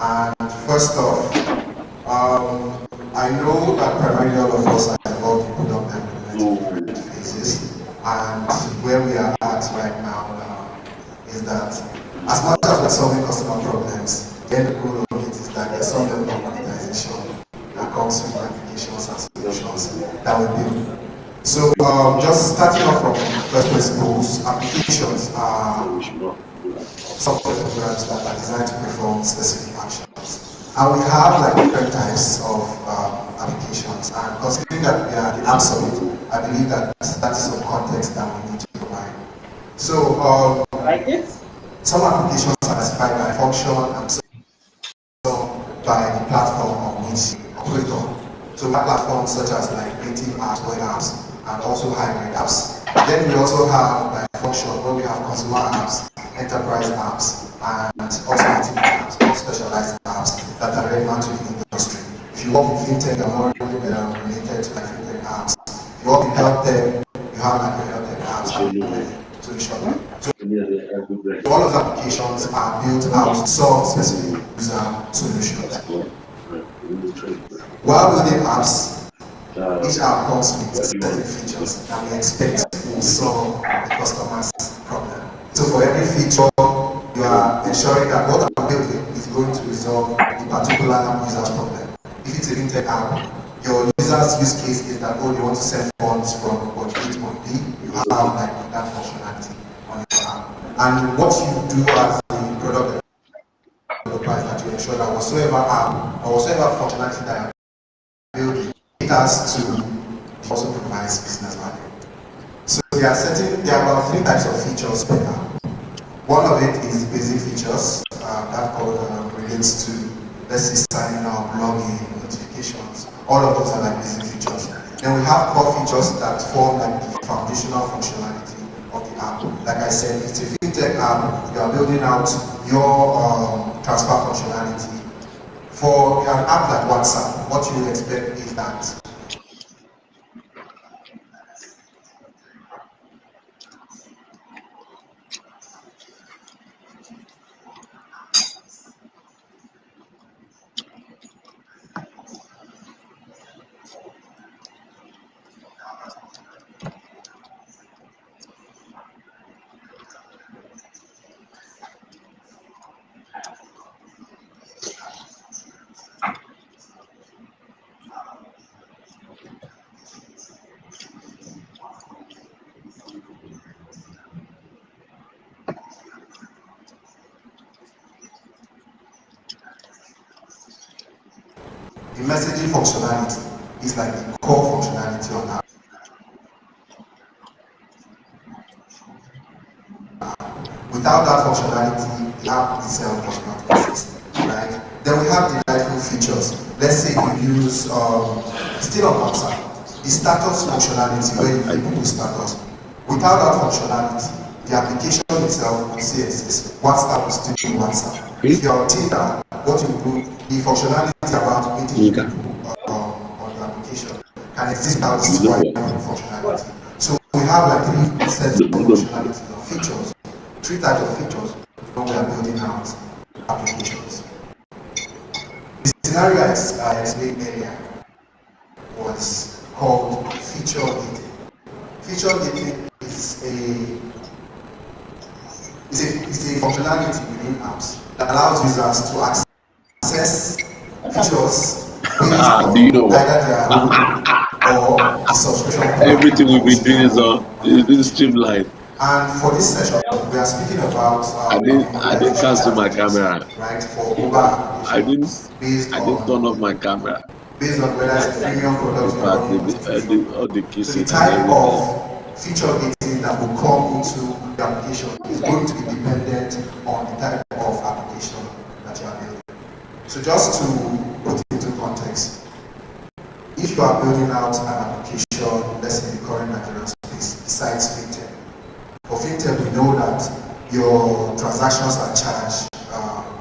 And first off, I know that primarily all of us are involved in product development in different phases, and where we are at right now is that as much as we're solving customer problems, the end goal of it is that there's some level of monetization that comes with applications and solutions that we build. So just starting off from first principles, applications are software programs that are designed to perform specific actions. And we have like different types of applications, and considering that we are the absolute, I believe that that is some context that we need to provide. So some applications are classified by function and some by the platform on which we operate on. So platforms such as like native apps, web apps, and also hybrid apps. Then we also have by function where we have consumer apps, enterprise apps, and also native apps, or specialized apps that are relevant to the industry. If you work in Fintech, you're more related to like Fintech apps. If you work in health tech, you have like health tech apps to the short term. So all of the applications are built out to solve specific user solutions. While building apps, each app comes with certain features that we expect will solve the customer's problem. So for every feature, you are ensuring that what I'm building is going to resolve the particular user's problem. If it's a fintech app, your user's use case is that, oh, you want to send funds from point A to point B, you have like that functionality on your app. And what you do as the product developer is that you ensure that whatsoever app or whatsoever functionality that you're building, it has to also provide business value. So there are about 3 types of features per app. One of it is basic features that relates to, let's say, signing up, logging, notifications. All of those are like basic features. Then we have core features that form like the foundational functionality of the app. Like I said, it's a fintech app. You are building out your transfer functionality. For an app like WhatsApp, what you expect is that the messaging functionality is like the core functionality on app. Without that functionality, the app itself does not exist, right? Then we have delightful features. Let's say you use, still on WhatsApp, the status functionality where you enable the status. Without that functionality, the application itself will still exist. WhatsApp will still be WhatsApp. If you're Tinder, what you do, the functionality about meeting people on the application can exist without the swipe functionality. So we have like 3 sets of functionalities or features, 3 types of features when we are building out applications. The scenario I explained earlier was called feature gating. Feature gating is a functionality within apps that allows users to access features based on either their or the subscription plan. Everything we've been doing is streamlined. And for this session, we are speaking about I didn't cancel my camera. Right, for mobile applications. I didn't turn off my camera. Based on whether it's a premium product or all the so the cases type and of feature gating that will come into the application is going to be dependent on the type of application that you are building. So just to put it into context, if you are building out an application, let's say in the current Nigerian space, besides Fintech, for Fintech we know that your transactions are charged,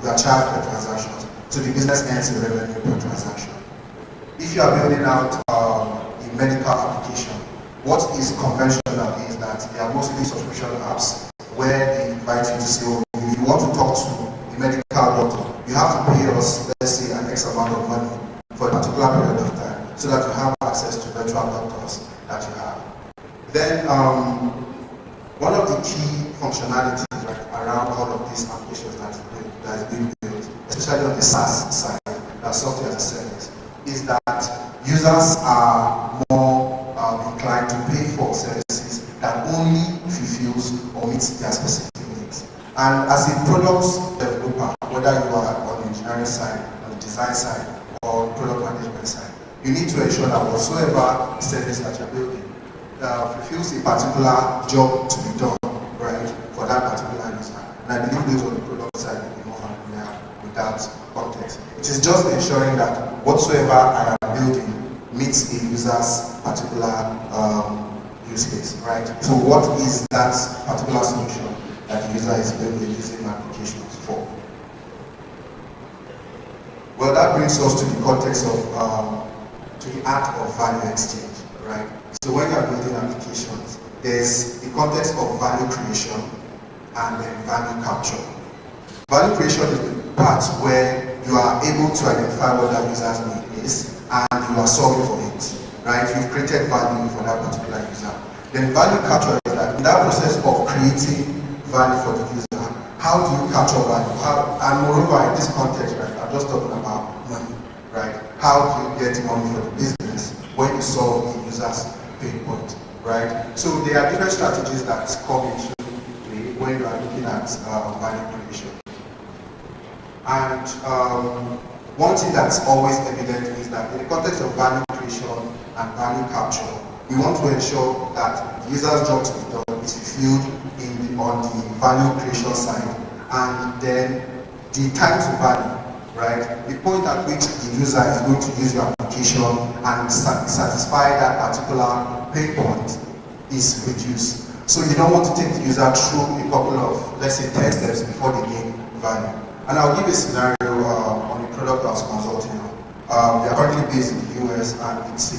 you are charged per transactions, so the business earns a revenue per transaction. If you are building out a medical application, what is conventional is that they are mostly subscription apps where they invite you to say, oh, if you want to talk to a medical doctor, you have to pay us, let's say, an X amount of money for a particular period of time so that you have access to virtual doctors that you have. Then one of the key functionalities around all of these applications that is being built, especially on the SaaS side, that software as a service, is that users are more inclined to pay for services that only fulfills or meets their specific needs. And as a product developer, whether you are on the engineering side, on the design side, or product management side, you need to ensure that whatsoever service that you're building fulfills a particular job to be done, right, for that particular user. And I believe those on the product side will be more familiar with that context. It is just ensuring that whatsoever I am building meets a user's particular use case, right? So what is that particular solution that the user is building using applications for? Well, that brings us to the context of, to the art of value exchange, right? So when you're building applications, there's the context of value creation and then value capture. Value creation is the part where you are able to identify what that user's need is and you are solving for it, right? You've created value for that particular user. Then value capture is that in that process of creating value for the user, how do you capture value? And moreover, in this context, right, I'm just talking about money, right? How do you get money for the business when you solve the user's pain point, right? So there are different strategies that come into play when you are looking at value creation. And one thing that's always evident is that in the context of value creation and value capture, we want to ensure that the user's job to be done is fulfilled on the value creation side, and then the time to value, right? The point at which the user is going to use your application and satisfy that particular pain point is reduced. So you don't want to take the user through a couple of, let's say, 10 steps before they gain value. And I'll give a scenario on a product I was consulting on. We are currently based in the US and it's a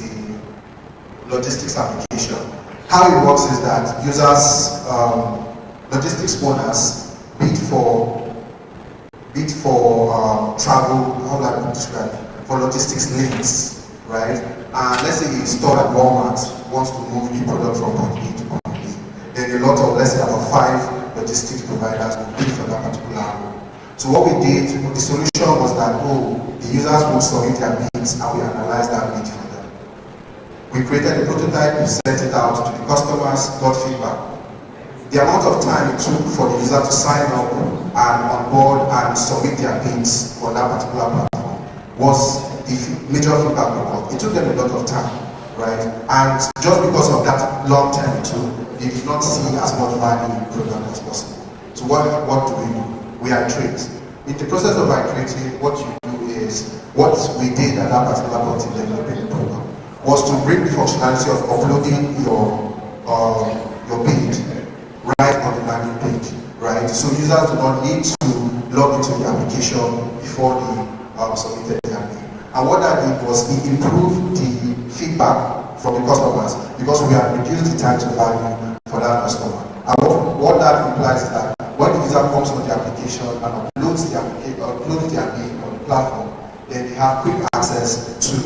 logistics application. How it works is that users, logistics owners bid for travel, how do I describe it? For logistics lanes, right? And let's say a store at Walmart wants to move the product from point A to point B. Then a lot of, let's say about 5 logistics providers will bid for that particular role. So what we did, the solution was that, the users would submit their bids and we analyze that bid for them. We created a prototype, we sent it out to the customers, got feedback. The amount of time it took for the user to sign up and on board and submit their bids for that particular platform was the major feedback we got. It took them a lot of time, right? And just because of that long time it took, they did not see as much value in the product as possible. So what do? We iterate. In the process of iterating, what you do is, what we did at that particular point in developing the program was to bring the functionality of uploading your bid right on the landing page, right? So users do not need to log into the application before they submitted their bid. And what that did was it improved the feedback from the customers because we have reduced the time to value for that customer. And what that implies is that when the user comes on the application and uploads their bid on the platform, then they have quick access to the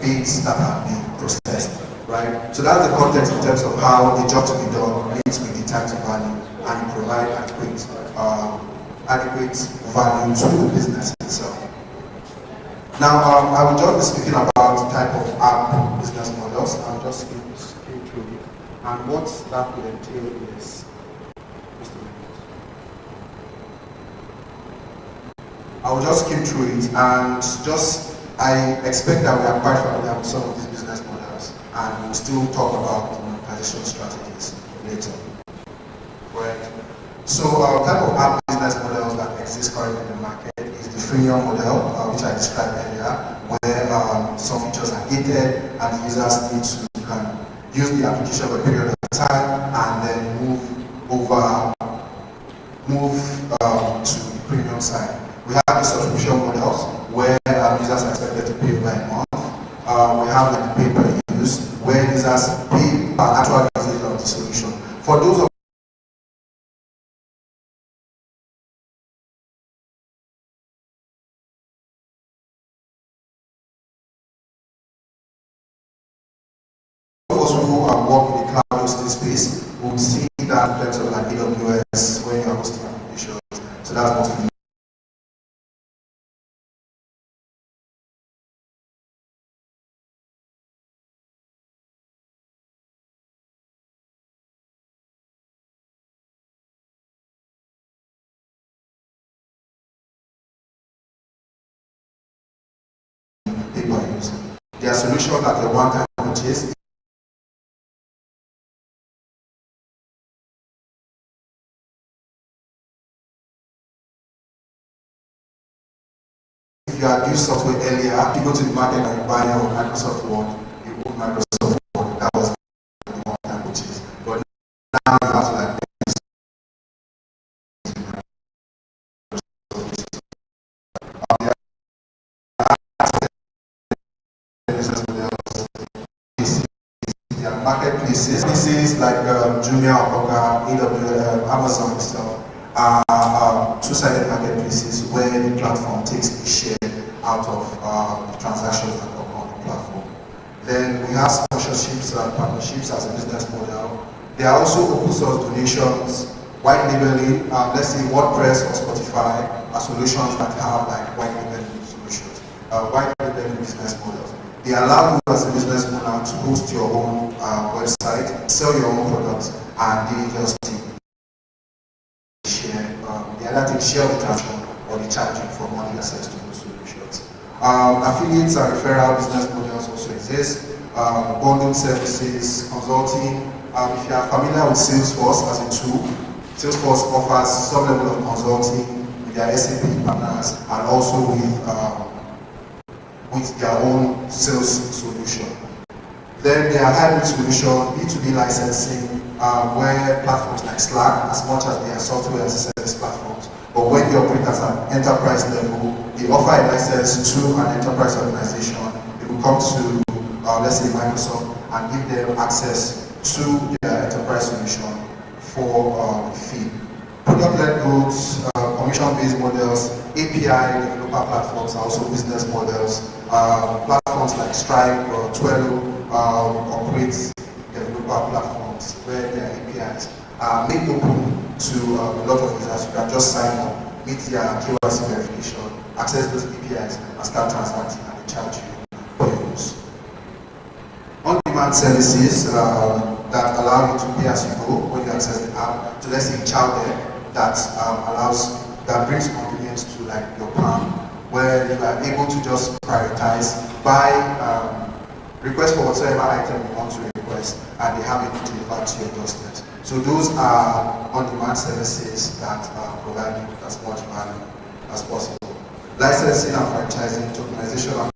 bids that have been processed, right? So that's the context in terms of how the job to be done meets with the time to value and provide adequate value to the business itself. Now, I will just be speaking about the type of app business models. I'll just skim through it. And what that would entail is, I will just skim through it and I expect that we are quite familiar with some of these business models and we'll still talk about monetization strategies later. Right. So type of app business models that exist currently in the market is the freemium model, which I described earlier, where some features are gated and the users need to use the application for a period of time and then move to the premium side. We have the subscription models where users are expected to pay by a month. We have the pay per use where users pay per actual usage of the solution. For those of work with the cloud hosting space. We'll see that in terms of like AWS when you're hosting applications. So that's mostly people are using. Their solution that they want to purchase. If you had used software earlier, you go to the market and you buy your Microsoft Word, you own Microsoft Word, that was the one-time purchase. But now you have to like business models, their marketplaces, places like Jumia, Oga, AWS, Amazon itself are two-sided marketplaces where the platform takes a share out of the transactions that come on the platform. Then we have sponsorships and partnerships as a business model. There are also open source donations, white labeling, let's say WordPress or Spotify are solutions that have like white labeling solutions, white labeling business models. They allow you as a business owner to host your own website, sell your own products, and they just share, they either take share of the transaction or they charge you for money access to those solutions. Affiliates and referral business models also exist. Bundled services, consulting. If you are familiar with Salesforce as a tool, Salesforce offers some level of consulting with their SAP partners and also with their own sales solution. Then there are hybrid solutions, B2B licensing, where platforms like Slack, as much as they are software as a service platforms, but when they operate at an enterprise level, they offer a license to an enterprise organization. They will come to, let's say, Microsoft and give them access to their enterprise solution for a fee. Product-led growth, commission-based models, API developer platforms are also business models. Platforms like Stripe or Twello operate developer platforms where their APIs are made open to a lot of users. You can just sign up, meet their KYC verification, access those APIs, and start transacting, and they charge you for your use. On-demand services that allow you to pay as you go when you access the app. So let's say childcare that that brings convenience to like your palm, where you are able to just prioritize, buy, request for whatever item you want to request, and they have it delivered to your doorstep. So those are on-demand services that provide you as much value as possible. Licensing and franchising, tokenization and